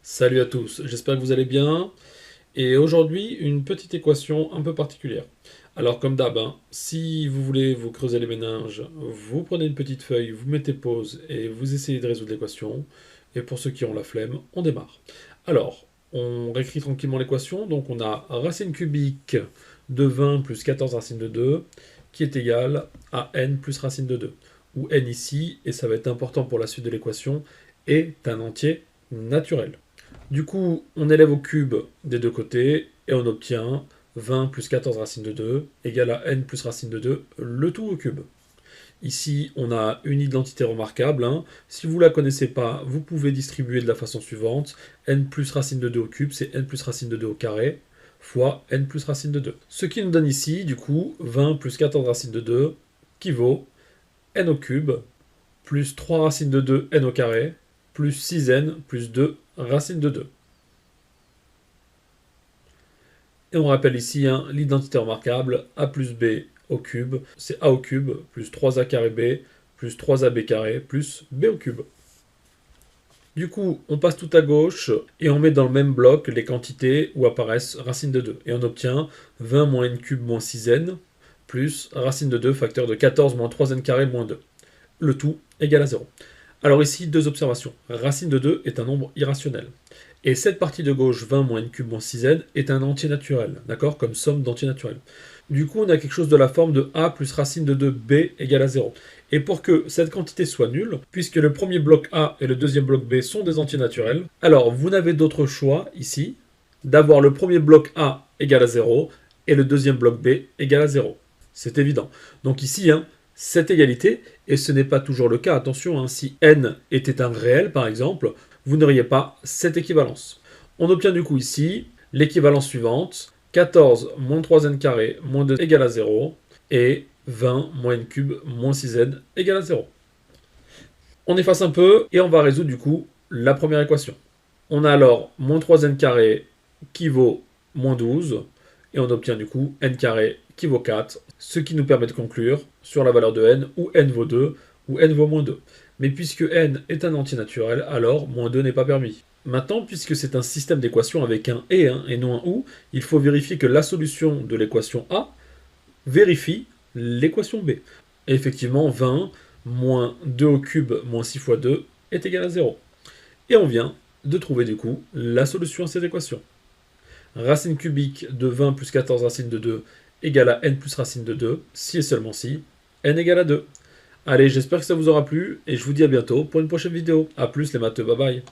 Salut à tous, j'espère que vous allez bien. Et aujourd'hui, une petite équation un peu particulière. Alors comme d'hab, si vous voulez vous creuser les méninges, vous prenez une petite feuille, vous mettez pause et vous essayez de résoudre l'équation. Et pour ceux qui ont la flemme, on démarre. Alors, on réécrit tranquillement l'équation. Donc on a racine cubique de 20 plus 14 racine de 2 qui est égal à n plus racine de 2. Où n ici, et ça va être important pour la suite de l'équation, est un entier naturel. Du coup, on élève au cube des deux côtés et on obtient 20 plus 14 racine de 2 égale à n plus racine de 2, le tout au cube. Ici, on a une identité remarquable. Si vous ne la connaissez pas, vous pouvez distribuer de la façon suivante. N plus racine de 2 au cube, c'est n plus racine de 2 au carré, fois n plus racine de 2. Ce qui nous donne ici, du coup, 20 plus 14 racine de 2, qui vaut n au cube, plus 3 racine de 2 n au carré, plus 6n plus 2 racine de 2. Et on rappelle ici l'identité remarquable, a plus b au cube, c'est a au cube, plus 3a carré b, plus 3ab carré, plus b au cube. Du coup, on passe tout à gauche et on met dans le même bloc les quantités où apparaissent racine de 2. Et on obtient 20 moins n cube moins 6n, plus racine de 2 facteur de 14 moins 3n carré moins 2. Le tout égale à 0. Alors ici, deux observations. Racine de 2 est un nombre irrationnel. Et cette partie de gauche, 20 moins n cube moins 6n, est un entier naturel, d'accord, comme somme d'entiers naturels. Du coup, on a quelque chose de la forme de a plus racine de 2b égale à 0. Et pour que cette quantité soit nulle, puisque le premier bloc a et le deuxième bloc b sont des entiers naturels, alors vous n'avez d'autre choix, ici, d'avoir le premier bloc a égal à 0 et le deuxième bloc b égal à 0. C'est évident. Donc ici, cette égalité, et ce n'est pas toujours le cas, attention, si n était un réel par exemple, vous n'auriez pas cette équivalence. On obtient du coup ici l'équivalence suivante, 14 moins 3n carré moins 2 égale à 0, et 20 moins n cube moins 6n égale à 0. On efface un peu, et on va résoudre du coup la première équation. On a alors moins 3n carré qui vaut moins 12, et on obtient du coup n carré qui vaut 4, ce qui nous permet de conclure sur la valeur de n, où n vaut 2, ou n vaut moins 2. Mais puisque n est un entier naturel, alors moins 2 n'est pas permis. Maintenant, puisque c'est un système d'équations avec un et non un ou, il faut vérifier que la solution de l'équation A vérifie l'équation B. Et effectivement, 20 moins 2 au cube moins 6 fois 2 est égal à 0. Et on vient de trouver du coup la solution à cette équation. Racine cubique de 20 plus 14 racine de 2 égale à n plus racine de 2, si et seulement si n égale à 2. Allez, j'espère que ça vous aura plu, et je vous dis à bientôt pour une prochaine vidéo. A plus les matheux, bye bye.